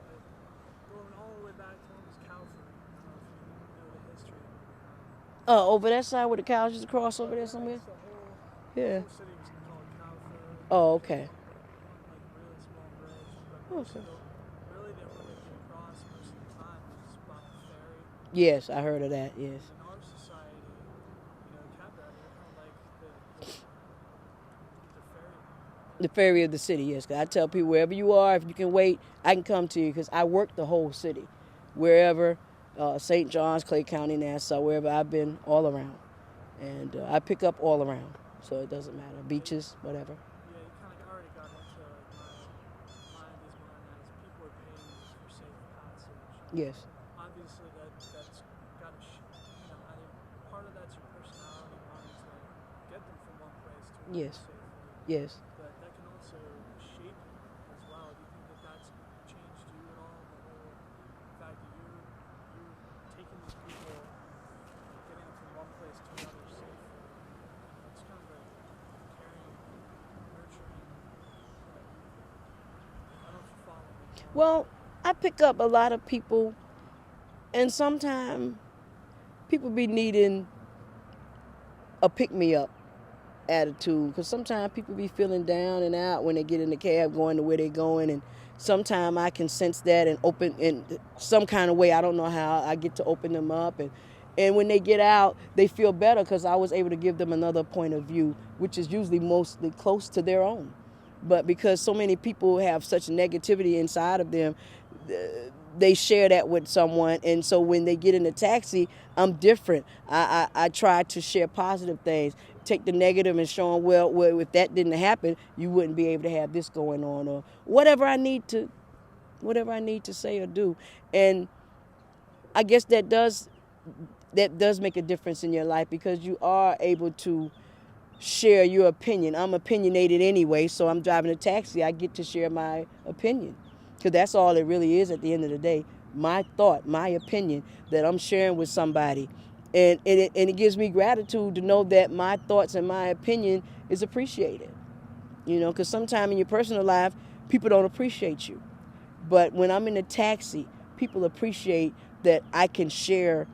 going all the way back to almost Calvary. I don't know if you know the history. Over that side where the cows used to cross over there somewhere? The whole Yeah. city was called Calvary. Oh, okay. Like really small bridge, but Okay. really didn't really get across most of the time. It was about a ferry. Yes, I heard of that, yes. In our society, Calvary, we're kind of like the ferry. The ferry of the city, yes. 'Cause I tell people wherever you are, if you can wait, I can come to you because I work the whole city. Wherever, St. John's, Clay County, Nassau, wherever I've been, all around. And I pick up all around, so it doesn't matter. Beaches, whatever. Yeah, you kind of already got into my mind is mine as people are paying for safe passage. Yes, Obviously, that's got to, I think part of that's your personality wanting to get them from one place to another Yes. safely. yes. But that can also shape you as well. Do you think that that's changed you at all? The whole fact that you're taking these people, getting them from one place to another safely. It's kind of a caring, nurturing. I don't know if you follow me. Well, I pick up a lot of people, and sometimes people be needing a pick-me-up attitude because sometimes people be feeling down and out when they get in the cab going to where they're going, and sometimes I can sense that and open in some kind of way. I don't know how I get to open them up, and when they get out, they feel better because I was able to give them another point of view, which is usually mostly close to their own. But because so many people have such negativity inside of them, they share that with someone, and so when they get in a taxi, I'm different. I try to share positive things, take the negative and show them, well, if that didn't happen, you wouldn't be able to have this going on, or whatever I need to say or do. And I guess that does make a difference in your life because you are able to share your opinion. I'm opinionated anyway, so I'm driving a taxi. I get to share my opinion because that's all it really is at the end of the day. My thought, my opinion that I'm sharing with somebody. And it gives me gratitude to know that my thoughts and my opinion is appreciated. You know, because sometimes in your personal life, people don't appreciate you. But when I'm in a taxi, people appreciate that I can share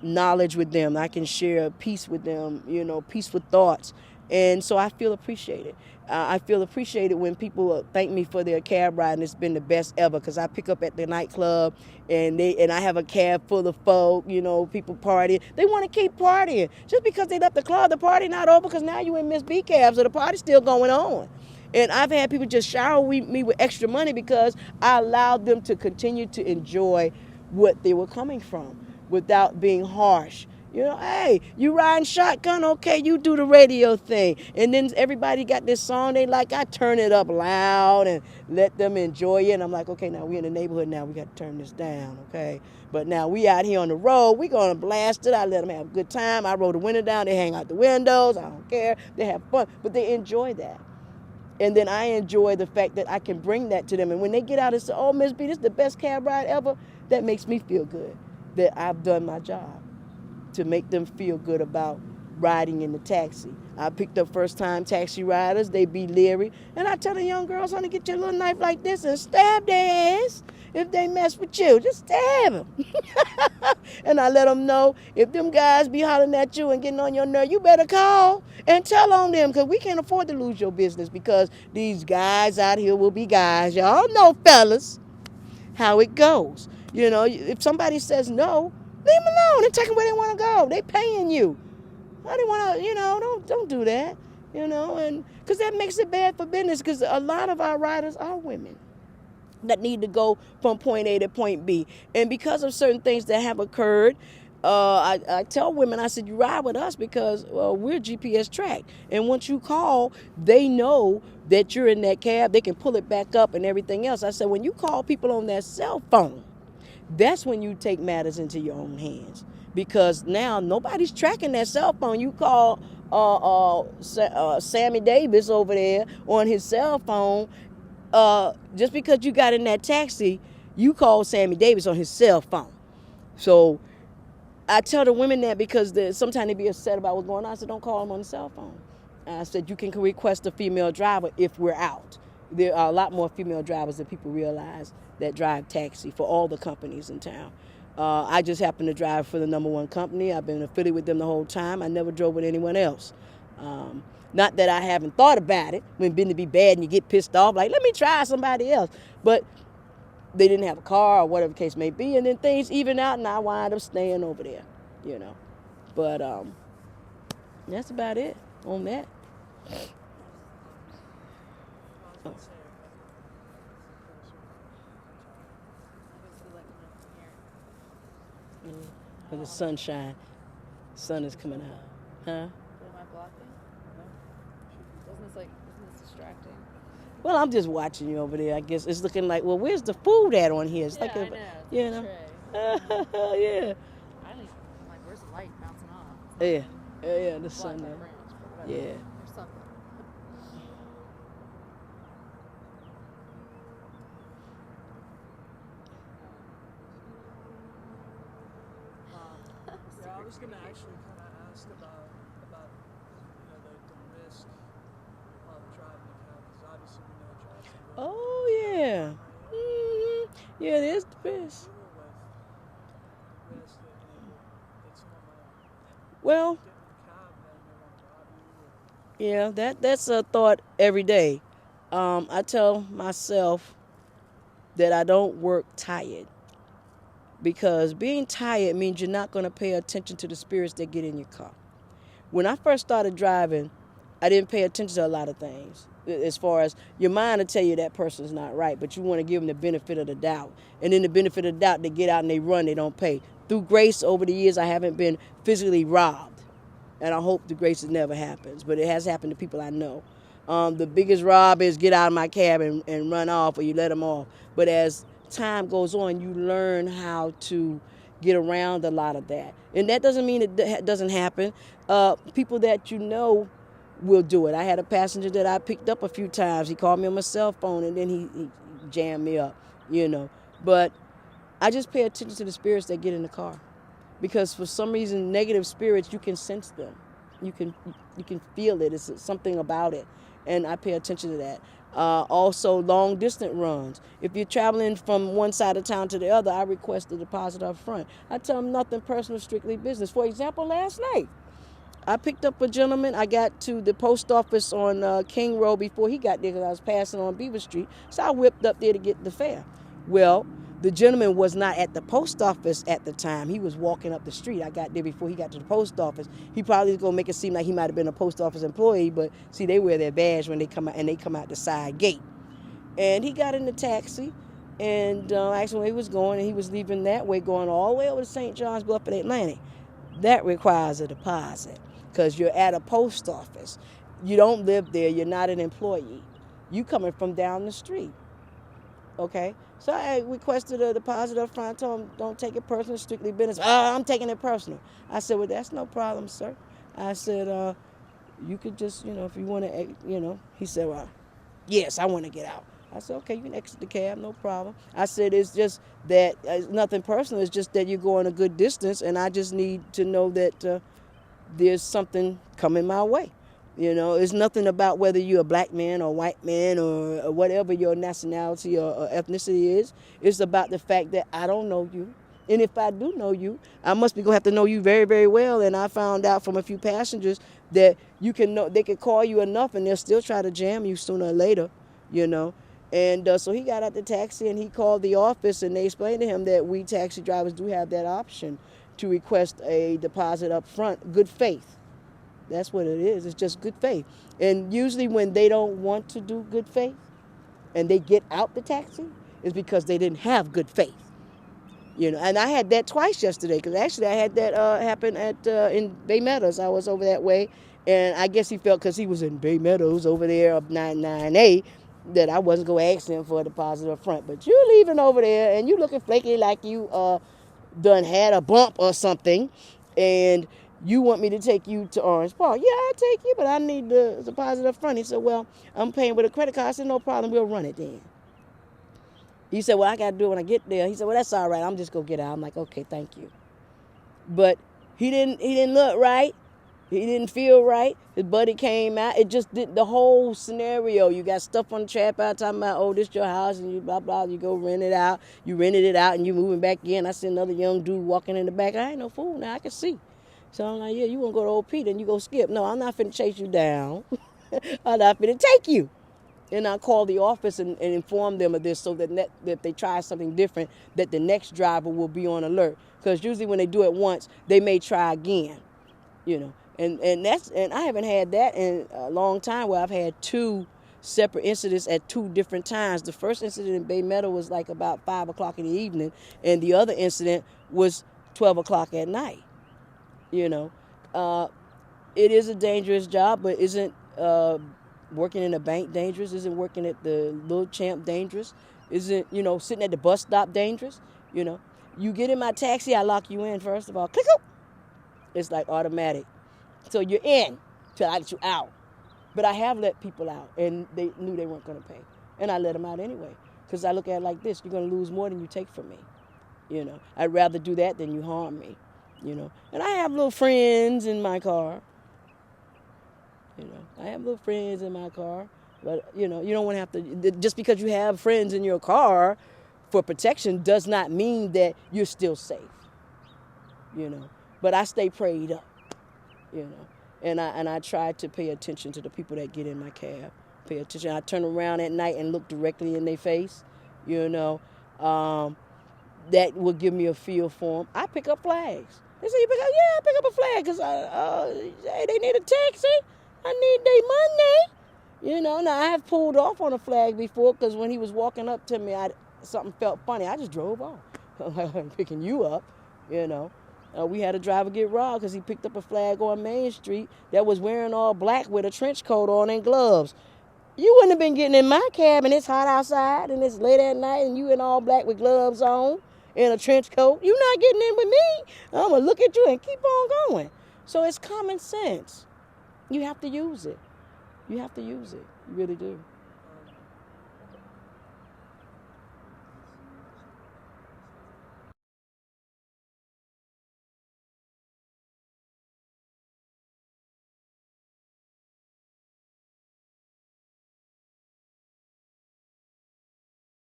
knowledge with them. I can share peace with them, peaceful thoughts. And so I feel appreciated. I feel appreciated when people thank me for their cab ride, and it's been the best ever because I pick up at the nightclub and I have a cab full of folk, people partying. They want to keep partying. Just because they left the club, the party not over because now you in Miss B cab, so the party's still going on. And I've had people just shower me with extra money because I allowed them to continue to enjoy what they were coming from without being harsh. Hey, you riding shotgun? Okay, you do the radio thing. And then everybody got this song they like. I turn it up loud and let them enjoy it. And I'm like, okay, now we in the neighborhood now. We got to turn this down, okay? But now we out here on the road. We going to blast it. I let them have a good time. I roll the window down. They hang out the windows. I don't care. They have fun. But they enjoy that. And then I enjoy the fact that I can bring that to them. And when they get out and say, oh, Miss B, this is the best cab ride ever, that makes me feel good that I've done my job to make them feel good about riding in the taxi. I picked up first-time taxi riders. They be leery. And I tell the young girls, honey, get your little knife like this and stab their ass. If they mess with you, just stab them. And I let them know, if them guys be hollering at you and getting on your nerve, you better call and tell on them because we can't afford to lose your business because these guys out here will be guys. Y'all know, fellas, how it goes. If somebody says no, leave them alone and take them where they want to go. They paying you. I didn't want to, don't do that, and because that makes it bad for business because a lot of our riders are women that need to go from point A to point B. And because of certain things that have occurred, I tell women, I said, you ride with us because we're GPS tracked. And once you call, they know that you're in that cab. They can pull it back up and everything else. I said, when you call people on their cell phone, that's when you take matters into your own hands. Because now nobody's tracking that cell phone. You call Sammy Davis over there on his cell phone. Just because you got in that taxi, you call Sammy Davis on his cell phone. So I tell the women that because sometimes they be upset about what's going on. I said, don't call them on the cell phone. And I said, you can request a female driver if we're out. There are a lot more female drivers than people realize that drive taxi for all the companies in town. I just happen to drive for the number one company. I've been affiliated with them the whole time. I never drove with anyone else. Not that I haven't thought about it. When been to be bad and you get pissed off, like, let me try somebody else. But they didn't have a car or whatever the case may be. And then things even out and I wind up staying over there, But that's about it on that. For the sunshine. Sun is coming out. Huh? Am I blocking? Isn't this distracting? Well, I'm just watching you over there. I guess it's looking like, well, where's the food at on here? It's Yeah, like, I know. you know. Tray. Yeah. I'm like, where's the light bouncing off? Yeah, the Block sun my there. branch, but whatever. Yeah. Or something. Yeah, I was gonna actually kind of ask about the risk of driving a cab because obviously we know Jacksonville. Oh, yeah. Yeah, there's the best. Deal with risk that someone might Well, get in the cab and they want to rob you. yeah, that's a thought every day. I tell myself that I don't work tired because being tired means you're not going to pay attention to the spirits that get in your car. When I first started driving, I didn't pay attention to a lot of things. As far as your mind will tell you that person's not right, but you want to give them the benefit of the doubt. And then the benefit of the doubt, they get out and they run, they don't pay. Through grace over the years, I haven't been physically robbed. And I hope the grace never happens, but it has happened to people I know. The biggest rob is get out of my cab and run off, or you let them off. But as time goes on, you learn how to get around a lot of that. And that doesn't mean it doesn't happen. People that you know will do it. I had a passenger that I picked up a few times. He called me on my cell phone, and then he jammed me up, But I just pay attention to the spirits that get in the car. Because for some reason, negative spirits, you can sense them. You can feel it. It's something about it. And I pay attention to that. Also, long distance runs. If you're traveling from one side of town to the other, I request a deposit up front. I tell them nothing personal, strictly business. For example, last night, I picked up a gentleman. I got to the post office on King Road before he got there because I was passing on Beaver Street. So I whipped up there to get the fare. Well, the gentleman was not at the post office at the time. He was walking up the street. I got there before he got to the post office. He probably was going to make it seem like he might have been a post office employee, but see, they wear their badge when they come out, and they come out the side gate. And he got in the taxi and asked him where he was going, and he was leaving that way, going all the way over to St. John's Bluff in Atlantic. That requires a deposit because you're at a post office. You don't live there. You're not an employee. You coming from down the street. Okay? So I requested a deposit up front. I told him, don't take it personal, strictly business. I'm taking it personal. I said, well, that's no problem, sir. I said, you could just, if you want to, He said, well, yes, I want to get out. I said, okay, you can exit the cab, no problem. I said, it's just that, it's nothing personal, it's just that you're going a good distance, and I just need to know that there's something coming my way. It's nothing about whether you're a black man or white man or whatever your nationality or ethnicity is. It's about the fact that I don't know you. And if I do know you, I must be going to have to know you very, very well. And I found out from a few passengers that they can call you enough and they'll still try to jam you sooner or later, And so he got out the taxi and he called the office and they explained to him that we taxi drivers do have that option to request a deposit up front, good faith. That's what it is. It's just good faith. And usually when they don't want to do good faith and they get out the taxi, it's because they didn't have good faith. And I had that twice yesterday because actually I had that happen in Bay Meadows. I was over that way, and I guess he felt because he was in Bay Meadows over there up 99A that I wasn't going to ask him for a deposit up front. But you're leaving over there and you looking flaky like you done had a bump or something, and you want me to take you to Orange Park. Yeah, I'll take you, but I need the deposit up front. He said, well, I'm paying with a credit card. I said, no problem, we'll run it then. He said, well, I got to do it when I get there. He said, well, that's all right. I'm just going to get out. I'm like, okay, thank you. But he didn't look right. He didn't feel right. His buddy came out. It just did the whole scenario. You got stuff on the trap out talking about, oh, this your house, and you blah, blah. You go rent it out. You rented it out, and you moving back in. I see another young dude walking in the back. I ain't no fool now. I can see. So I'm like, yeah, you want to go to Old Pete, and you go skip. No, I'm not finna chase you down. I'm not finna take you. And I call the office and inform them of this so that if they try something different, that the next driver will be on alert. Because usually when they do it once, they may try again, And I haven't had that in a long time where I've had two separate incidents at two different times. The first incident in Bay Meadow was like about 5 o'clock in the evening, and the other incident was 12 o'clock at night. It is a dangerous job, but isn't working in a bank dangerous? Isn't working at the Little Champ dangerous? Isn't, sitting at the bus stop dangerous? You get in my taxi, I lock you in first of all. Click up. It's like automatic. So you're in till I let you out. But I have let people out, and they knew they weren't going to pay. And I let them out anyway, because I look at it like this. You're going to lose more than you take from me. I'd rather do that than you harm me. And I have little friends in my car. I have little friends in my car. But, you don't want to have to, just because you have friends in your car for protection does not mean that you're still safe. But I stay prayed up, and I try to pay attention to the people that get in my cab. Pay attention. I turn around at night and look directly in their face, that will give me a feel for them. I pick up flags. They say, you pick up? Yeah, I pick up a flag because hey, they need a taxi. I need their money. Now I have pulled off on a flag before because when he was walking up to me, something felt funny. I just drove off. I'm picking you up, We had a driver get robbed because he picked up a flag on Main Street that was wearing all black with a trench coat on and gloves. You wouldn't have been getting in my cab and it's hot outside and it's late at night and you in all black with gloves on and a trench coat. You're not getting in with me. I'm going to look at you and keep on going. So it's common sense. You have to use it. You have to use it. You really do.